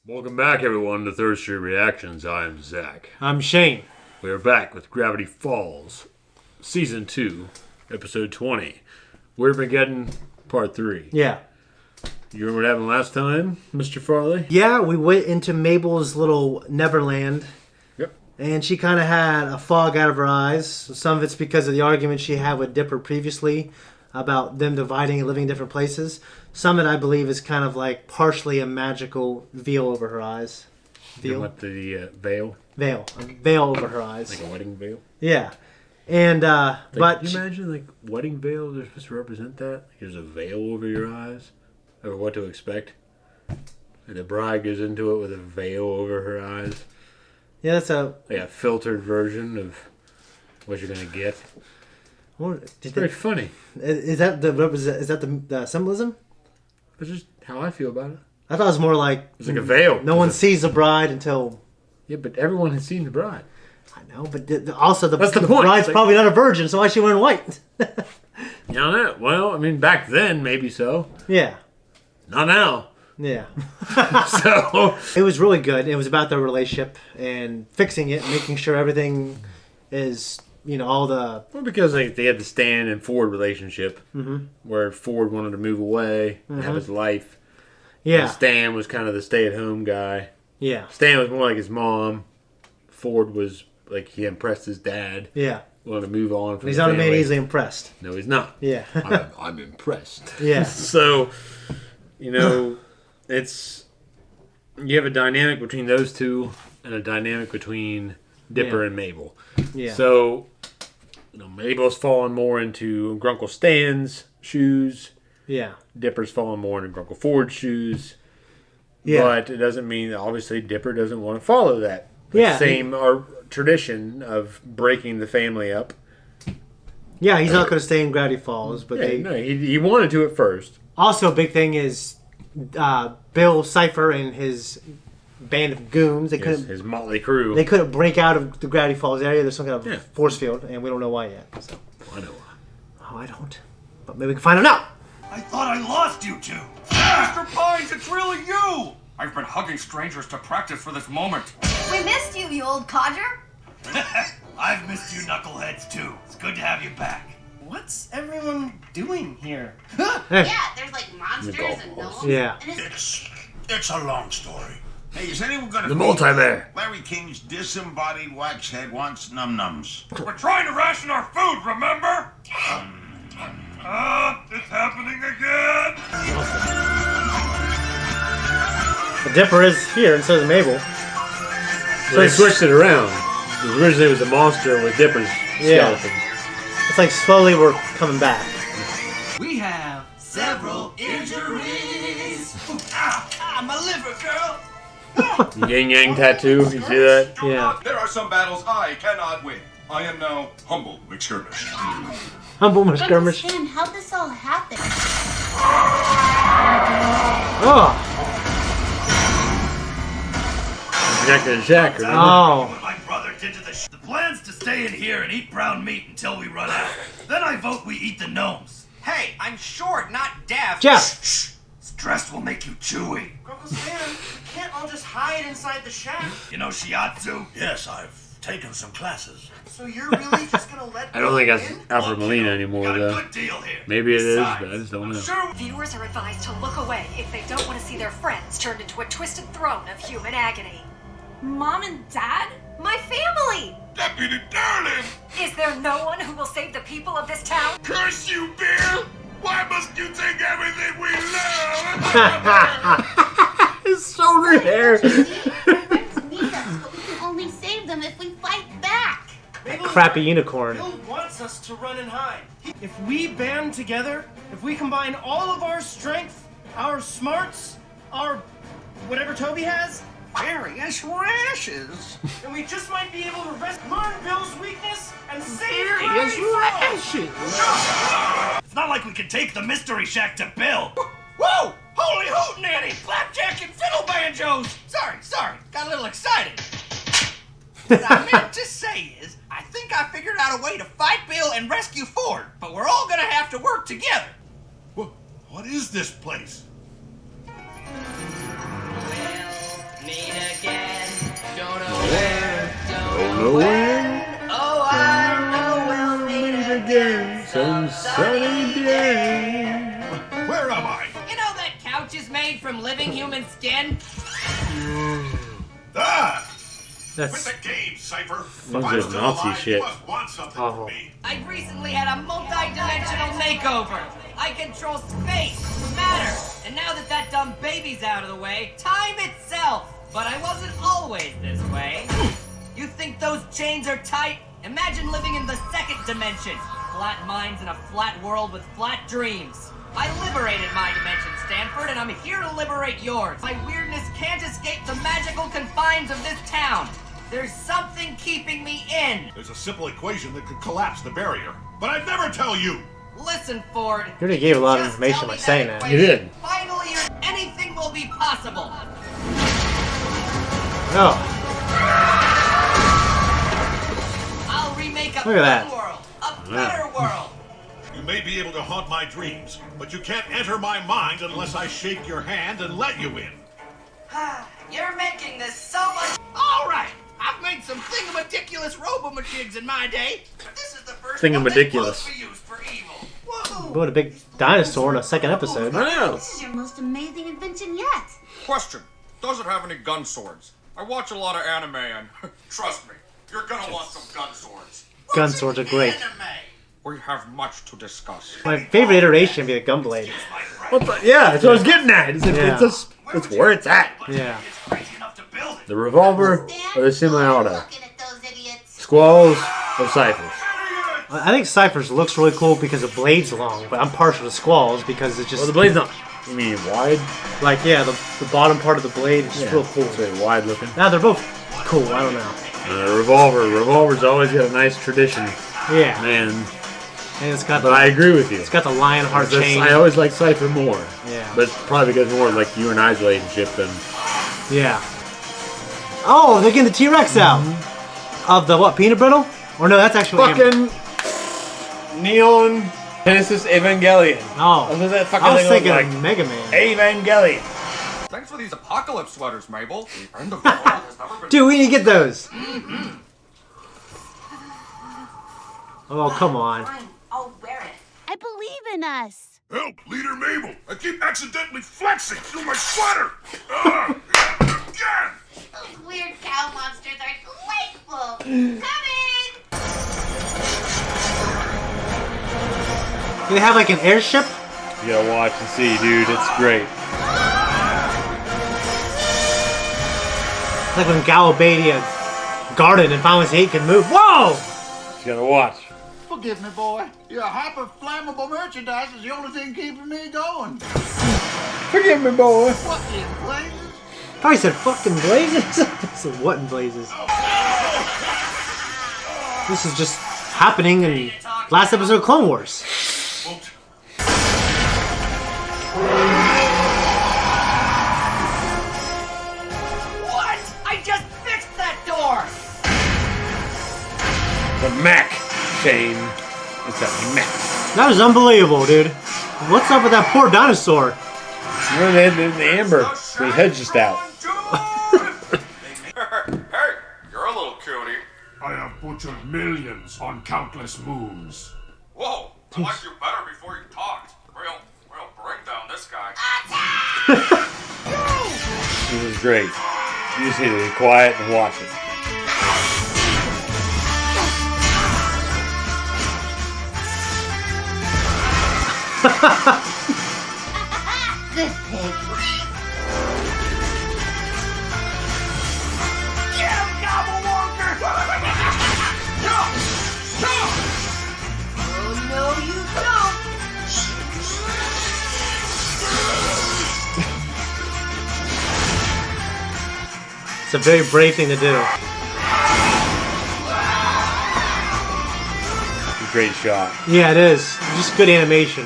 Welcome back, everyone, to Third Street Reactions. I'm Zakk. I'm Shane. We are back with Gravityfalls, Season 2, Episode 20. Weirdmageddon, Part 3. Yeah. You remember what happened last time, Mr. Farley? Yeah, we went into Mabel's little Neverland. Yep. And she kind of had a fog out of her eyes. Some of it's because of the argument she had with Dipper previously about them dividing and living in different places. Some of it, I believe, is kind of like partially a magical veil over her eyes. You want the veil? Veil. A veil over her eyes. Like a wedding veil? Yeah. And, but... Can you imagine, like, wedding veils are supposed to represent that? Like, there's a veil over your eyes? Or what to expect? And the bride goes into it with a veil over her eyes? Yeah, that's a... Like a filtered version of what you're going to get. It's very funny. Is that the symbolism? That's just how I feel about it. I thought it was more like... It's like a veil. No one sees the bride until... Yeah, but everyone has seen the bride. I know, but also the point. bride's like, probably not a virgin, so why is she wearing white? Yeah, well, I mean, back then, maybe so. Yeah. Not now. Yeah. So... It was really good. It was about their relationship and fixing it, making sure everything is... You know, all the... Well, because they had the Stan and Ford relationship, where Ford wanted to move away and have his life. Yeah. And Stan was kind of the stay-at-home guy. Yeah. Stan was more like his mom. Ford was like he impressed his dad. Yeah. Wanted to move on from He's the not family. a man easily impressed. No, he's not. Yeah. I'm impressed. Yeah. So, you know, it's... You have a dynamic between those two and a dynamic between Dipper and Mabel. Yeah. So, you know, Mabel's falling more into Grunkle Stan's shoes. Yeah. Dipper's falling more into Grunkle Ford's shoes. Yeah. But it doesn't mean, obviously, Dipper doesn't want to follow that same tradition of breaking the family up. Yeah, he's not going to stay in Gravityfalls, but he wanted to at first. Also, a big thing is Bill Cipher and his band of goons. His motley crew. They couldn't break out of the Gravityfalls area. There's some kind of force field, and we don't know why yet. So. I know why. Oh, I don't. But maybe we can find out now. I thought I lost you two. Mr. Pines, it's really you. I've been hugging strangers to practice for this moment. We missed you, you old codger. I've missed you knuckleheads too. It's good to have you back. What's everyone doing here? Yeah, there's like monsters and gnomes. Yeah. And It's a long story. Hey, is anyone gonna... The multi-bear. Larry King's disembodied wax head wants num-nums. We're trying to ration our food, remember? It's happening again. The Dipper is here, and so is Mabel. So they switched it around. Originally it was a monster with Dipper's skeleton. It's like slowly we're coming back. We have several injuries. My liver, girl. The yin-yang tattoo, you see that? Yeah. There are some battles I cannot win. I am now humble McSkirmish. Humble skirmish. Stan, how'd this all happen? Oh. Jack and Jack, remember? Oh. What my brother did to the plan's to stay in here and eat brown meat until we run out. Then I vote we eat the gnomes. Hey, I'm short, not deaf. Jeff. Stress will make you chewy. Uncle Stan, we can't all just hide inside the shack. You know shiatsu? Yes, I've taken some classes. So you're really just gonna let I don't think that's in? Alfred Molina anymore, Got a though. good deal here. Maybe it is, Besides, but I just don't know. Sure. Viewers are advised to look away if they don't want to see their friends turned into a twisted throne of human agony. Mom and Dad? My family! Deputy Darling! Is there no one who will save the people of this town? Curse you, Bill! Why must you take everything we love? His shoulder hair. Friends need us, but we can only save them if we fight back. That crappy unicorn. Bill wants us to run and hide. If we band together, if we combine all of our strength, our smarts, our whatever Toby has, Various rashes. then we just might be able to learn Bill's weakness and save Various Gravityfalls. rashes. It's not like we can take the mystery shack to Bill. Whoa! Holy hootenanny! Flapjack and fiddle banjos! Sorry, got a little excited. What I meant to say is, I think I figured out a way to fight Bill and rescue Ford, but we're all gonna have to work together. What is this place? meet again. Don't know where, Don't know when. Oh, I know we'll meet again Some sunny day. Where am I? You know that couch is made from living human skin? Ah! Quit That's the game, Cipher. If Those I'm are still Nazi alive, shit. you must want something Awful. from me. I recently had a multi-dimensional makeover. I control space, matter, and now that that dumb baby's out of the way, time itself. But I wasn't always this way. You think those chains are tight? Imagine living in the second dimension. Flat minds in a flat world with flat dreams. I liberated my dimension, Stanford, and I'm here to liberate yours. My weirdness can't escape the magical confines of this town. There's something keeping me in. There's a simple equation that could collapse the barrier, but I'd never tell you. Listen, Ford. You already gave a lot of Just information tell by me saying that. equation. You did. Finally, anything will be possible. Oh, I'll remake a Look at that. better world, a better world. You may be able to haunt my dreams, but you can't enter my mind unless I shake your hand and let you in. You're making this so much. All right, I've made some thingamadiculous robo-majigs in my day. But this is the first one that Thingamadiculous. won't be used for evil. Whoa. what a big dinosaur in a second episode. I know. This is your most amazing invention yet. Question. Does it have any gun swords? I watch a lot of anime and trust me, you're gonna want some gun swords. Gun swords are great. We have much to discuss. My favorite iteration would be the Gunblade. What the? Yeah, that's what I was getting at. It's, Yeah. it's where it's at. Yeah. It's crazy enough to build it. The revolver or the semi-auto. Looking at those idiots. Squalls or ciphers. I think Cypher's looks really cool because the blade's long, but I'm partial to Squalls because it's just Well, the blade's not. You mean wide? like, yeah, the bottom part of the blade is just real cool. It's very wide looking. Now they're both cool. I don't know. Revolver's always got a nice tradition, Yeah, man. and it's got But I agree with you. it's got the lion heart chain. I always like Cipher more. Yeah. But it's probably because more like you and I's relationship than. Yeah. Oh, they're getting the T-Rex out of the what? Peanut brittle? Or no, that's actually Fucking Neon Genesis Evangelion. Oh, That's what that fucking I was thing thinking looked of like. Mega Man. Evangelion. Thanks for these apocalypse sweaters, Mabel. The end of the world has never been. Dude, we need to get those. Oh, come on. Fine, I'll wear it. I believe in us. Help, Leader Mabel. I keep accidentally flexing through my sweater. Again. Those weird cow monsters are delightful. Coming! Do they have like an airship? You gotta watch and see, dude. It's great. Like when Galabadia guarded and found his hate could move. Whoa! You gotta watch. Forgive me, boy. Your hyper-flammable merchandise is the only thing keeping me going. Forgive me, boy. What in blazes? Probably said fucking blazes. So what in blazes? This is just happening in last episode of Clone Wars. What? I just fixed that door. The Mac chain. It's a Mac. That was unbelievable, dude. What's up with that poor dinosaur? Remember the amber. His head's just out. Hey, you're a little cutie. I have butchered millions on countless moons. Whoa, I liked you better before you talked. Real bring down this guy. This is great. You just need to be quiet and watch it. Good pig. Get him, Gobble Wonker! Oh, no, you don't. It's a very brave thing to do. Great shot. Yeah, it is. Just good animation.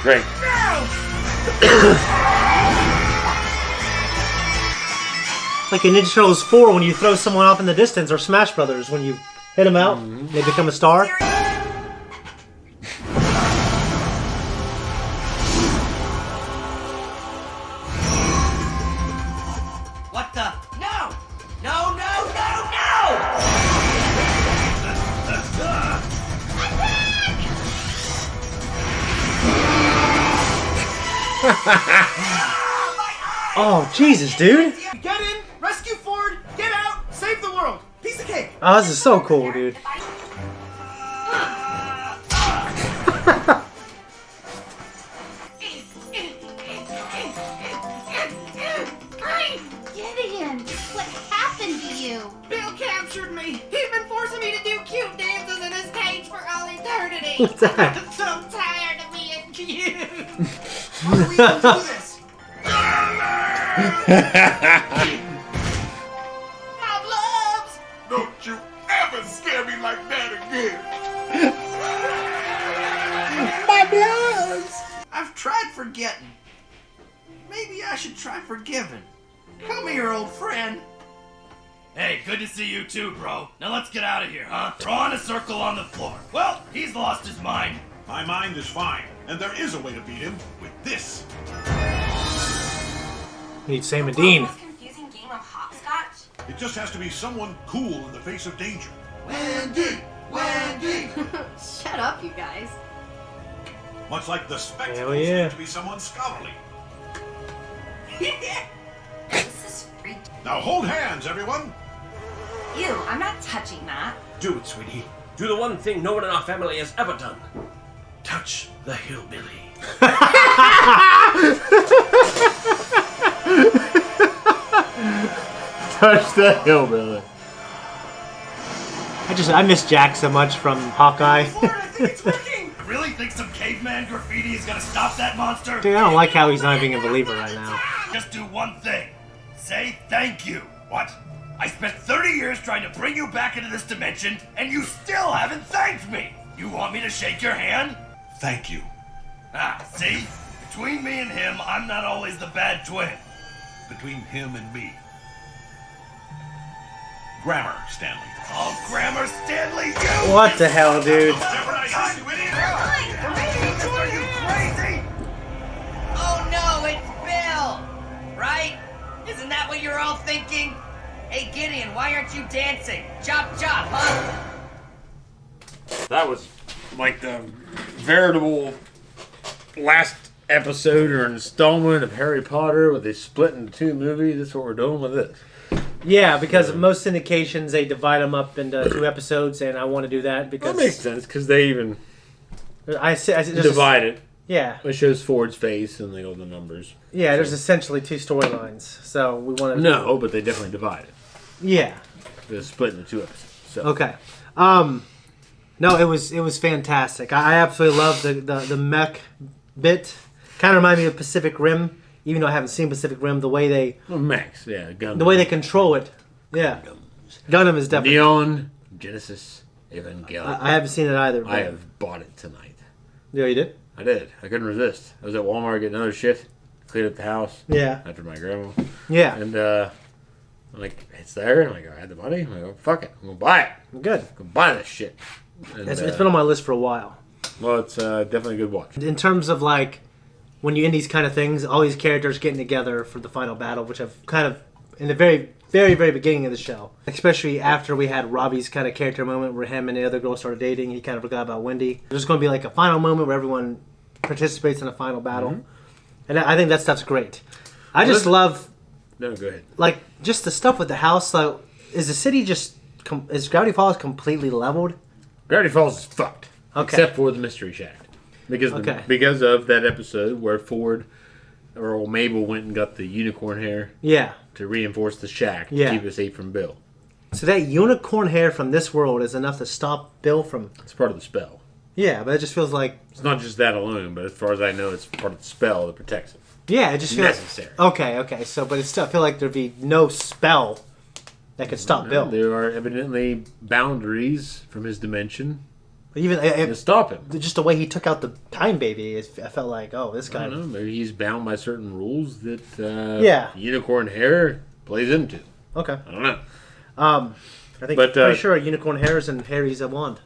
Great. Like in Ninja Turtles 4 when you throw someone off in the distance, or Smash Brothers when you hit them out, they become a star. Oh, Jesus, dude. Get in, rescue Ford, get out, save the world. Piece of cake. Oh, this is so cool, dude. Gideon, what happened to you? Bill captured me. He's been forcing me to do cute dances in his cage for all eternity. What's that? I'm so tired of being cute. How do we even do this? My loves. Don't you ever scare me like that again. My blood. I've tried forgetting. Maybe I should try forgiving. Come here, old friend. Hey, good to see you too, bro. Now let's get out of here, huh? Draw in a circle on the floor. Well, he's lost his mind. My mind is fine, and there is a way to beat him with this. Need Sam and Dean. Most confusing game of hopscotch? It just has to be someone cool in the face of danger. Wendy! Wendy! Shut up, you guys. Much like the spectacles Hell yeah. need to be someone scholarly. This is freaky. Now hold hands, everyone. Ew, I'm not touching that. Do it, sweetie. Do the one thing no one in our family has ever done. Touch the hillbilly. Touch the hillbilly. I miss Jack so much from Hawkeye. Ford, I think it's working. Really think some caveman graffiti is gonna stop that monster? Dude, I don't like how he's not being a believer right now. Just do one thing. Say thank you. What? I spent 30 years trying to bring you back into this dimension, and you still haven't thanked me. You want me to shake your hand? Thank you. Ah, see? Between me and him, I'm not always the bad twin. Between him and me. Grammar, Stanley. Oh, Grammar Stanley, you! What the hell, dude? Jeopardize this, you idiot! Are you crazy? Oh no, it's Bill! Right? Isn't that what you're all thinking? Hey Gideon, why aren't you dancing? Chop chop, huh? That was like the veritable last episode or installment of Harry Potter where they split into two movies. That's what we're doing with this. Yeah, because most syndications, they divide them up into 2 episodes, and I want to do that because... That makes sense, because they even I just divide it. Yeah. It shows Ford's face and they go the numbers. Yeah, there's essentially 2 storylines, so we want to... No, but they definitely divide it. Yeah. They're split into 2 episodes. So. Okay. No, it was fantastic. I absolutely love the mech bit. Kind of reminded me of Pacific Rim, even though I haven't seen Pacific Rim. The way they Max, yeah, Gundam. the way they control it, yeah. Gundam is definitely. Neon Genesis Evangelion. I haven't seen it either. But... I have bought it tonight. Yeah, you did. I did. I couldn't resist. I was at Walmart getting another shift, cleaned up the house. Yeah. After my grandma. Yeah. And I'm like, it's there. And I'm like, I had the money. I'm like, oh, fuck it. I'm gonna buy it. Good. I'm gonna buy this shit. And, It's been on my list for a while. Well, it's definitely a good watch. In terms of like when you end these kind of things, all these characters getting together for the final battle, which I've kind of in the very, very, very beginning of the show, especially after we had Robbie's kind of character moment where him and the other girl started dating, he kind of forgot about Wendy. There's going to be like a final moment where everyone participates in a final battle, and I think that stuff's great. I just love. No, go ahead. Like just the stuff with the house. Like, is the city just is Gravity Falls completely leveled? Gravity Falls is fucked. Okay. Except for the Mystery Shack. Because because of that episode where Ford or old Mabel went and got the unicorn hair. Yeah. To reinforce the shack to keep it safe from Bill. So that unicorn hair from this world is enough to stop Bill from... It's part of the spell. Yeah, but it just feels like... It's not just that alone, but as far as I know, it's part of the spell that protects him. Yeah, it just feels... necessary. Okay. So, but it still I feel like there'd be no spell that could stop Bill. There are evidently boundaries from his dimension. Even to stop him. Just the way he took out the time baby, I felt like, oh, this guy... I don't know. Maybe he's bound by certain rules that unicorn hair plays into. Okay. I don't know. I think pretty sure a unicorn hair is in Harry's wand.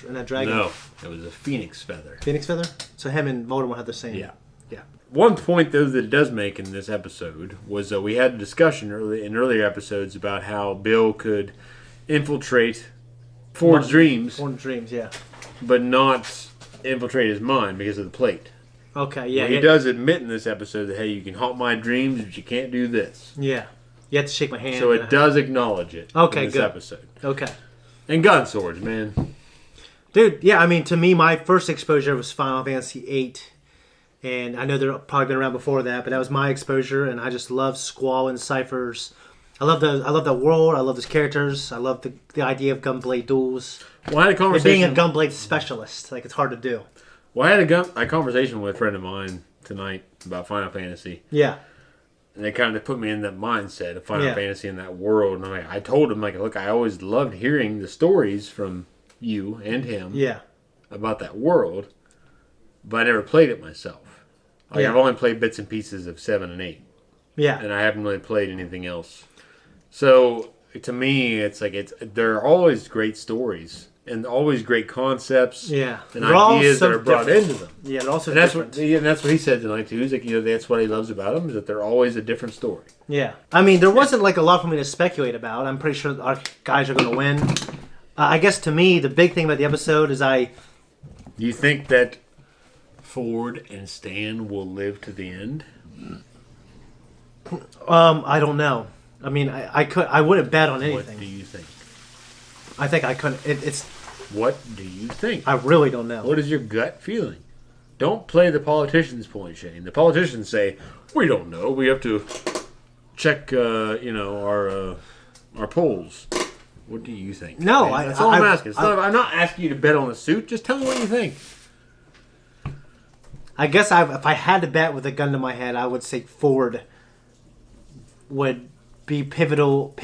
And a dragon. No, it was a phoenix feather. Phoenix feather? So him and Voldemort have the same. Yeah. Yeah. One point, though, that it does make in this episode was we had a discussion in earlier episodes about how Bill could infiltrate Ford's dreams. Ford's dreams, yeah. But not infiltrate his mind because of the plate. Okay, yeah. Well, he does admit in this episode that, hey, you can haunt my dreams, but you can't do this. Yeah. You have to shake my hand. So it does acknowledge it in this episode. Okay. And gun swords, man. Dude, yeah, I mean, to me, my first exposure was Final Fantasy VIII. And I know they're probably been around before that, but that was my exposure, and I just love Squall and Cypher's. I love the world. I love his characters. I love the idea of gunblade duels. Well, I had a conversation. And being a gunblade specialist, like, it's hard to do. Well, I had a conversation with a friend of mine tonight about Final Fantasy. Yeah. And they kind of put me in that mindset of Final Fantasy and that world. And I told him, like, look, I always loved hearing the stories from you and him about that world, but I never played it myself. Like, I've only played bits and pieces of 7 and 8. Yeah. And I haven't really played anything else. So, to me, it's like, they're always great stories. And always great concepts and ideas that are brought into them. Yeah, they're also different. And that's what he said tonight, too. He's like, that's what he loves about them, is that they're always a different story. Yeah. I mean, there wasn't, like, a lot for me to speculate about. I'm pretty sure our guys are going to win. I guess, to me, the big thing about the episode is Do you think that Ford and Stan will live to the end? I don't know. I mean, I wouldn't bet on anything. What do you think? I think I couldn't. It's. What do you think? I really don't know. What is your gut feeling? Don't play the politician's point, Shane. The politicians say, we don't know. We have to check, our polls. What do you think? No, that's all I'm asking. I'm not asking you to bet on the suit. Just tell me what you think. I guess if I had to bet with a gun to my head, I would say Ford would be pivotal.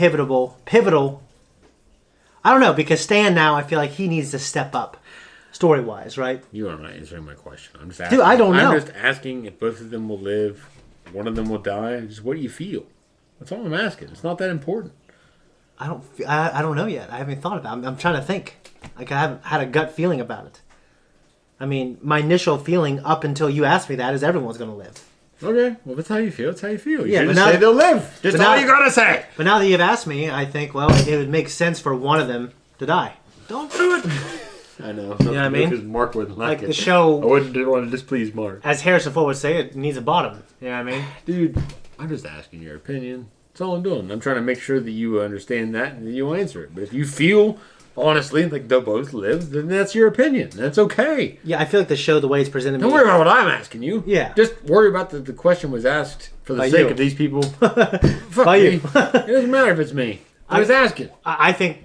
I don't know, because Stan now, I feel like he needs to step up, story-wise, right? You are not answering my question. I'm just asking. Dude, I don't know. I'm just asking if both of them will live, one of them will die. Just what do you feel? That's all I'm asking. It's not that important. I don't know yet. I haven't thought about it. I'm trying to think. Like, I haven't had a gut feeling about it. I mean, my initial feeling up until you asked me that is everyone's going to live. Okay, well, that's how you feel. That's how you feel. You but just say they'll live. Just all you gotta say. But now that you've asked me, I think, well, it would make sense for one of them to die. Don't do it. I know. You know what I mean? Because Mark wouldn't like it. The show. I wouldn't want to displease Mark. As Harrison Ford would say, it needs a bottom. You know what I mean? Dude, I'm just asking your opinion. That's all I'm doing. I'm trying to make sure that you understand that and that you answer it. But if you feel, honestly, like they'll both live, then that's your opinion. That's okay. Yeah, I feel like the show, the way it's presented. Don't worry about what I'm asking you. Yeah. Just worry about the question was asked for the By sake you. of these people. Fuck By me. you. It doesn't matter if it's me. I was asking. I think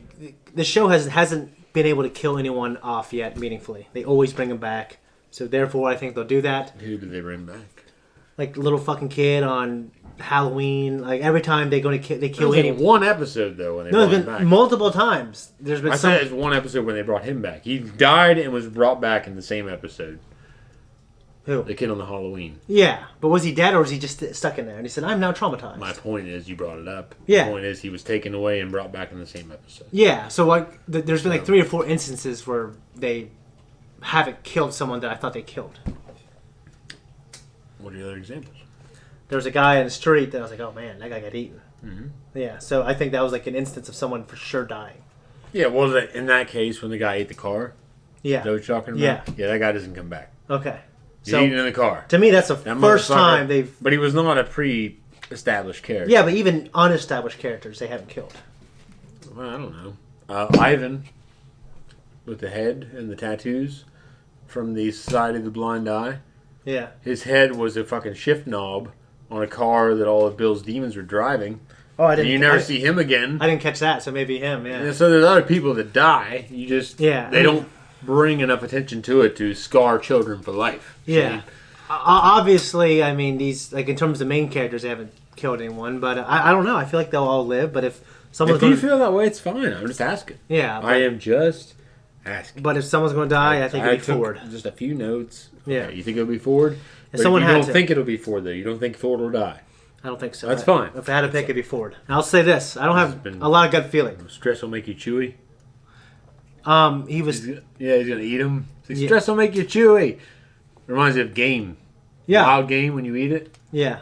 the show hasn't been able to kill anyone off yet meaningfully. They always bring them back. So therefore, I think they'll do that. Who do they bring back? Like little fucking kid on Halloween. Like every time they kill It anyone. was one episode though when they brought No, him it's been back. multiple times. There's been I said it's one episode when they brought him back. He died and was brought back in the same episode. Who? The kid on the Halloween. Yeah, but was he dead or was he just stuck in there? And he said, "I'm now traumatized." My point is, you brought it up. Yeah. The point is, he was taken away and brought back in the same episode. Yeah, so like, there's been like 3 or 4 instances where they haven't killed someone that I thought they killed. What are the other examples? There was a guy in the street that I was like, "Oh man, that guy got eaten." Mm-hmm. Yeah, so I think that was like an instance of someone for sure dying. Yeah, well, in that case, when the guy ate the car, Yeah. is that what you're talking about? Yeah. Yeah, that guy doesn't come back. Okay. He's So eating in the car. to me, that's the That first motherfucker- time they've. But he was not a pre-established character. Yeah, but even unestablished characters they haven't killed. Well, I don't know. Ivan, with the head and the tattoos from the Society of the Blind Eye. Yeah. His head was a fucking shift knob on a car that all of Bill's demons were driving. Oh, I And didn't. you never see him again. I didn't catch that, so maybe him. Yeah. And so there's other people that die. You just they don't bring enough attention to it to scar children for life. Yeah. Obviously, I mean, these, like, in terms of main characters, they haven't killed anyone, but I don't know. I feel like they'll all live, but if someone's If you going feel that way, it's fine. I'm just asking. Yeah. I am just asking. But if someone's going to die, I think it'll be took Ford. just a few notes. Yeah. Okay, you think it'll be Ford? But someone you had don't to. think it'll be Ford, though. You don't think Ford will die. I don't think so. That's fine. If I had to pick, it'd be Ford. I'll say this. I don't have a lot of gut feeling. Stress will make you chewy. He was... He's going to eat them. Stress will make you chewy. Reminds me of game. Yeah. Wild game when you eat it. Yeah.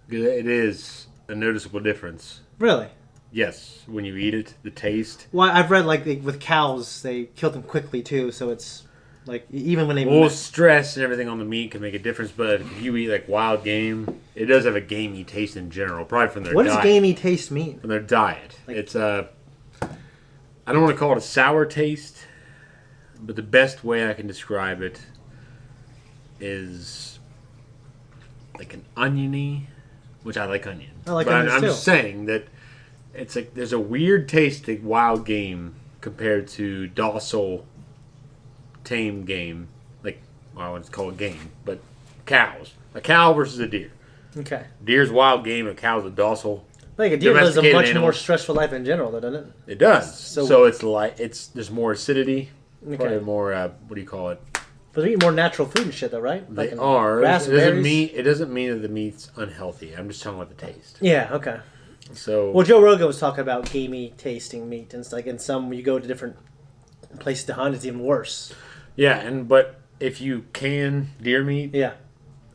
It is a noticeable difference. Really? Yes. When you eat it, the taste. Well, I've read, like, with cows, they kill them quickly, too, so it's... Like even when they Well, stress and everything on the meat can make a difference, but if you eat like wild game, it does have a gamey taste in general, probably from their what diet. does gamey taste mean? From their diet. Like- It's I don't want to call it a sour taste, but the best way I can describe it is like an oniony, which I like onion. I like but onions I'm too. just saying that it's like there's a weird taste to wild game compared to docile, tame game. Like, well, I wouldn't call it game, but cows. A cow versus a deer. Okay. Deer's wild game, a cow's a docile. Like a deer lives a Domesticated much more animals. stressful life in general, though, doesn't it? It does. So- So it's like there's more acidity. Okay. Probably more. What do you call it? But they eat more natural food and shit, though, right? They Fucking are. grass It and doesn't berries. mean it doesn't mean that the meat's unhealthy. I'm just talking about the taste. Yeah. Okay. So Well, Joe Rogan was talking about gamey tasting meat, and it's like in some you go to different places to hunt, it's even worse. yeah, but if you can deer meat, Yeah.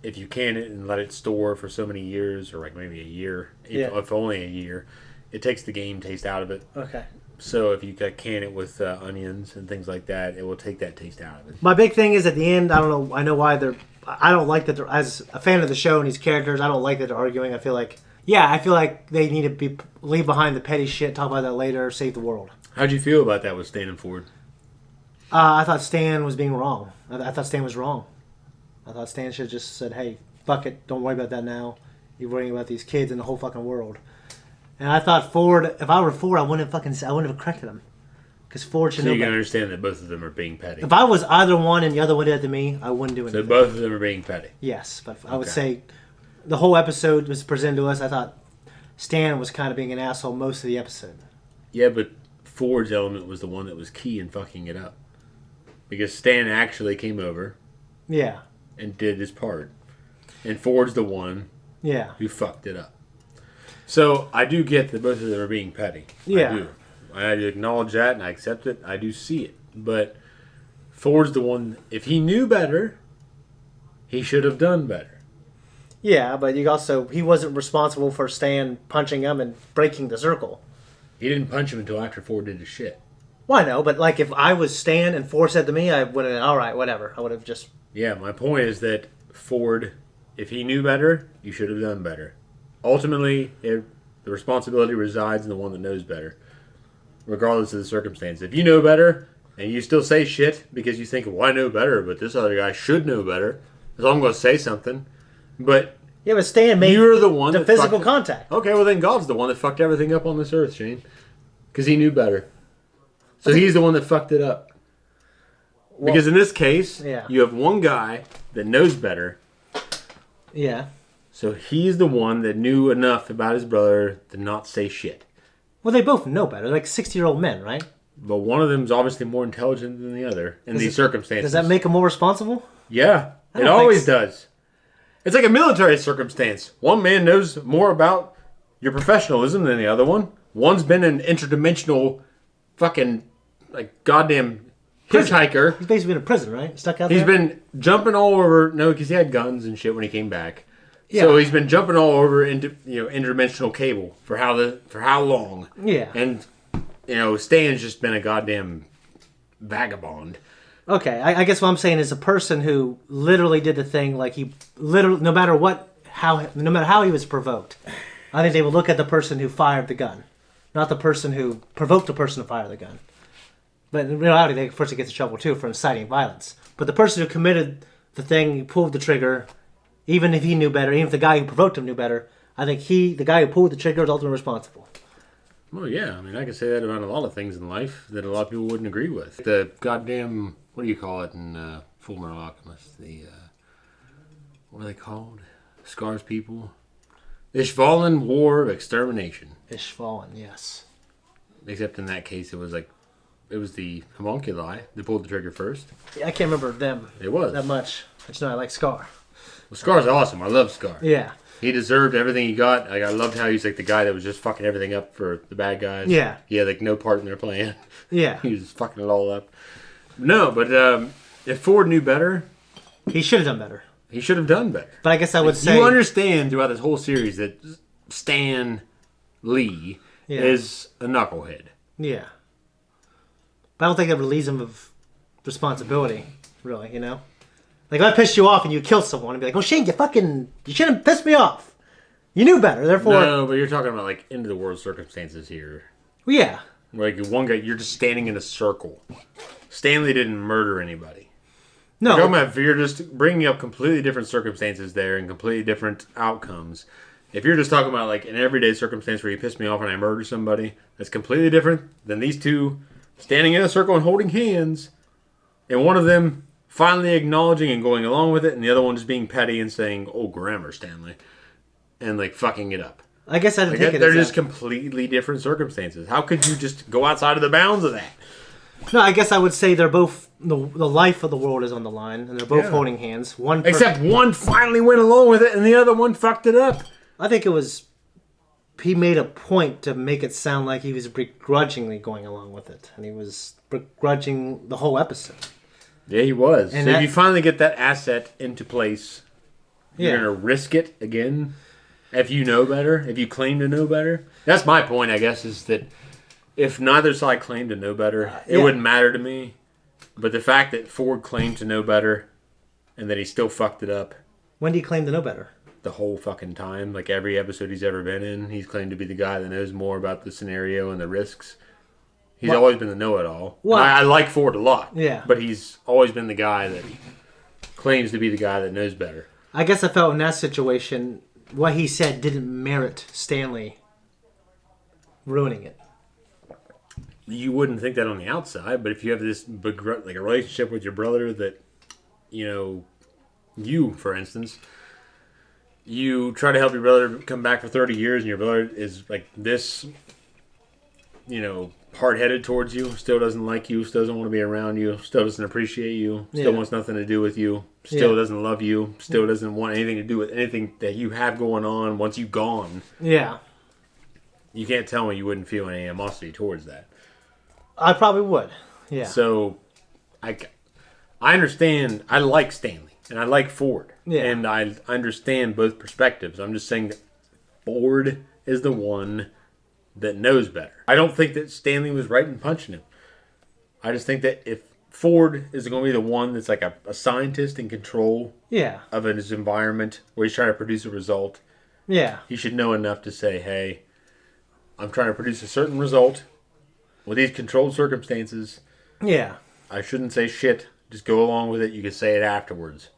if you can it and let it store for so many years, or like maybe a year, Yeah. if only a year, it takes the game taste out of it. Okay. So if you can it with onions and things like that, it will take that taste out of it. My big thing is at the end. I don't know. I know why they're. I don't like that they're. As a fan of the show and these characters, I don't like that they're arguing. I feel like. Yeah, I feel like they need to leave behind the petty shit. Talk about that later. Save the world. How'd you feel about that with Stan and Ford? I thought Stan was being wrong. I thought Stan was wrong. I thought Stan should have just said, "Hey, fuck it. Don't worry about that now. You're worrying about these kids and the whole fucking world." And I thought Ford. If I were Ford, I wouldn't have corrected him. Because Ford should So know you can better. understand that both of them are being petty. If I was either one and the other one did it to me, I wouldn't do So anything. both of them are being petty. Yes, but I would Okay. say the whole episode was presented to us. I thought Stan was kind of being an asshole most of the episode. Yeah, but Ford's element was the one that was key in fucking it up. Because Stan actually came over Yeah, and did his part. And Ford's the one yeah, who fucked it up. So I do get that both of them are being petty. Yeah. I do. I acknowledge that and I accept it. I do see it. But Ford's the one, if he knew better, he should have done better. yeah. But he wasn't responsible for Stan punching him and breaking the circle. He didn't punch him until after Ford did his shit. Well, I know, but like if I was Stan and Ford said to me, I would have all right, whatever. I would have just Yeah, my point is that Ford, if he knew better, you should have done better. Ultimately, the responsibility resides in the one that knows better, regardless of the circumstance. If you know better and you still say shit because you think, well, I know better, but this other guy should know better, so I'm going to say something. But yeah. But Stan made you're the one the that physical fucked- contact. Okay, well then God's the one that fucked everything up on this earth, Shane, because he knew better. So he's the one that fucked it up. Because in this case, Yeah. you have one guy that knows better. Yeah. So he's the one that knew enough about his brother to not say shit. Well, they both know better. They're like 60-year-old men, right? But one of them's obviously more intelligent than the other in these circumstances. Does that make them more responsible? Yeah, I it don't always think does. It's like a military circumstance. One man knows more about your professionalism than the other one. One's been an interdimensional fucking, like, goddamn hitchhiker. He's basically in a prison, right? Stuck out He's there. been jumping all over. No, because he had guns and shit when he came back. Yeah. So he's been jumping all over into interdimensional cable for how long? Yeah. And Stan's just been a goddamn vagabond. Okay, I guess what I'm saying is a person who literally did the thing, like he literally, no matter how he was provoked, I think they would look at the person who fired the gun, not the person who provoked the person to fire the gun. But in reality, the person gets in trouble too for inciting violence. But the person who committed the thing, who pulled the trigger, even if he knew better, even if the guy who provoked him knew better, I think the guy who pulled the trigger, is ultimately responsible. Well, yeah. I mean, I can say that about a lot of things in life that a lot of people wouldn't agree with. The goddamn, what do you call it in Full Metal Alchemist? What are they called? Scars people? Ishvalan War of Extermination. Ishvalan, yes. Except in that case, it was the homunculi that pulled the trigger first. Yeah, I can't remember them It was. that much. I just know I like Scar. Well, Scar's awesome. I love Scar. Yeah. He deserved everything he got. Like, I loved how he's like the guy that was just fucking everything up for the bad guys. Yeah. He had like no part in their plan. Yeah. He was fucking it all up. No, but if Ford knew better, He should have done better. he should have done better. But I guess I would say... You understand throughout this whole series that Stan Lee Yeah. is a knucklehead. Yeah. But I don't think that relieves him of responsibility. really, you know? Like, if I pissed you off and you killed someone, I'd be like, oh, Shane, you shouldn't piss me off. You knew better, therefore... No, but you're talking about, like, end-of-the-world circumstances here. Well, yeah. Like, one guy, you're just standing in a circle. Stanley didn't murder anybody. No. You're just bringing up completely different circumstances there and completely different outcomes. If you're just talking about, like, an everyday circumstance where you piss me off and I murder somebody, that's completely different than these two standing in a circle and holding hands, and one of them finally acknowledging and going along with it, and the other one just being petty and saying, oh, grammar, Stanley, and, like, fucking it up. I guess I didn't Like, take it they're as just that. completely different circumstances. How could you just go outside of the bounds of that? No, I guess I would say they're both... The life of the world is on the line, and they're both Yeah. holding hands. Except one finally went along with it, and the other one fucked it up. I think it was... He made a point to make it sound like he was begrudgingly going along with it. And he was begrudging the whole episode. Yeah, he was. And so if you finally get that asset into place, you're Yeah. going to risk it again if you know better, if you claim to know better. That's my point, I guess, is that if neither side claimed to know better, it Yeah. wouldn't matter to me. But the fact that Ford claimed to know better and that he still fucked it up When did he claim to know better? the whole fucking time, like every episode he's ever been in, he's claimed to be the guy that knows more about the scenario and the risks. He's always been the know-it-all. Well- I like Ford a lot. Yeah. But he's always been the guy that claims to be the guy that knows better. I guess I felt in that situation, what he said didn't merit Stanley ruining it. You wouldn't think that on the outside, but if you have this like a relationship with your brother that, you know, you, for instance, you try to help your brother come back for 30 years and your brother is like this, you know, hard-headed towards you, still doesn't like you, still doesn't want to be around you, still doesn't appreciate you, still wants nothing to do with you, still doesn't love you, still doesn't want anything to do with anything that you have going on once you've gone. Yeah. You can't tell me you wouldn't feel any animosity towards that. I probably would. Yeah. So, I understand. I like Stanley and I like Ford, and I understand both perspectives. I'm just saying that Ford is the one that knows better. I don't think that Stanley was right in punching him. I just think that if Ford is going to be the one that's like a scientist in control of his environment where he's trying to produce a result, he should know enough to say, hey, I'm trying to produce a certain result with these controlled circumstances. Yeah. I shouldn't say shit. Just go along with it. You can say it afterwards.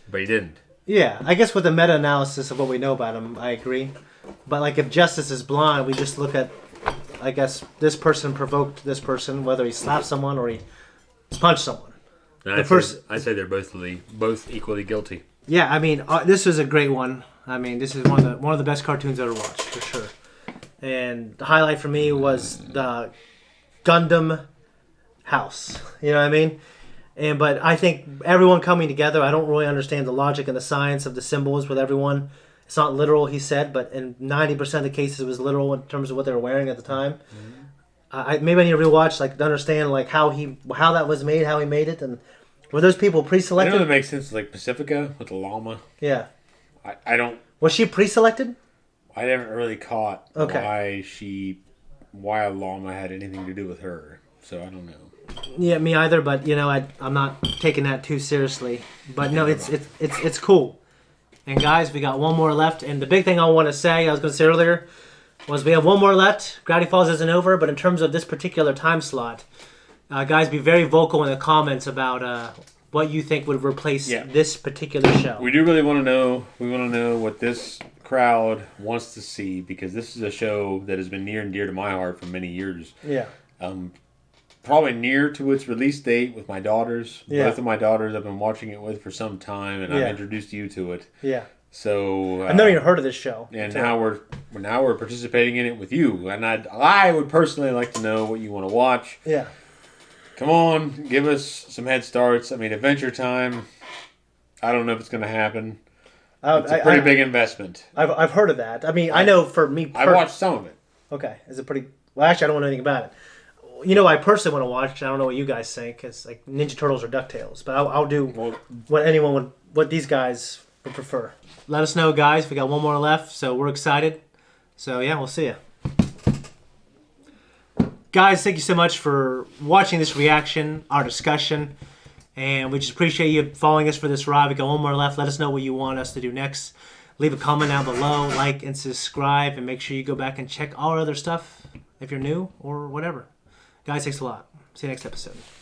But he didn't. Yeah. I guess with the meta-analysis of what we know about him, I agree. But like if justice is blind, we just look at, I guess, this person provoked this person, whether he slapped someone or he punched someone. I say they're both equally guilty. Yeah, I mean, this was a great one. I mean, this is one of the best cartoons I've ever watched, for sure. And the highlight for me was the Gundam house. You know what I mean? But I think everyone coming together, I don't really understand the logic and the science of the symbols with everyone. It's not literal, he said, but in 90% of the cases it was literal in terms of what they were wearing at the time. Maybe I need to rewatch, like, to understand like how that was made, how he made it, and were those people pre-selected? I know that makes sense, like Pacifica with the llama. Yeah. I don't... Was she pre-selected? I haven't really caught Okay. why a llama had anything to do with her, so I don't know. Yeah, me either, but, you know, I'm not taking that too seriously. But, no, it's cool. And, guys, we got one more left, and the big thing I want to say, I was going to say earlier, was we have one more left. Gravityfalls isn't over, but in terms of this particular time slot, guys, be very vocal in the comments about what you think would replace this particular show. We do really want to know. We want to know what this crowd wants to see, because this is a show that has been near and dear to my heart for many years. Yeah. Probably near to its release date with my daughters. Yeah. Both of my daughters I've been watching it with for some time, and I've introduced you to it. Yeah. So I've never even heard of this show. And now we're participating in it with you. And I would personally like to know what you want to watch. Yeah. Come on, give us some head starts. I mean, Adventure Time, I don't know if it's going to happen. It's a pretty big investment. I've heard of that. I mean, I know for me... I watched some of it. Okay. Is it pretty... Well, actually, I don't want anything about it. You know, I personally want to watch, I don't know what you guys think, it's like Ninja Turtles or DuckTales, but I'll do what these guys would prefer. Let us know, guys. We got one more left, so we're excited. So, yeah, we'll see you. Guys, thank you so much for watching this reaction, our discussion. And we just appreciate you following us for this ride. We got one more left. Let us know what you want us to do next. Leave a comment down below, like and subscribe, and make sure you go back and check all our other stuff if you're new or whatever. Guys, thanks a lot. See you next episode.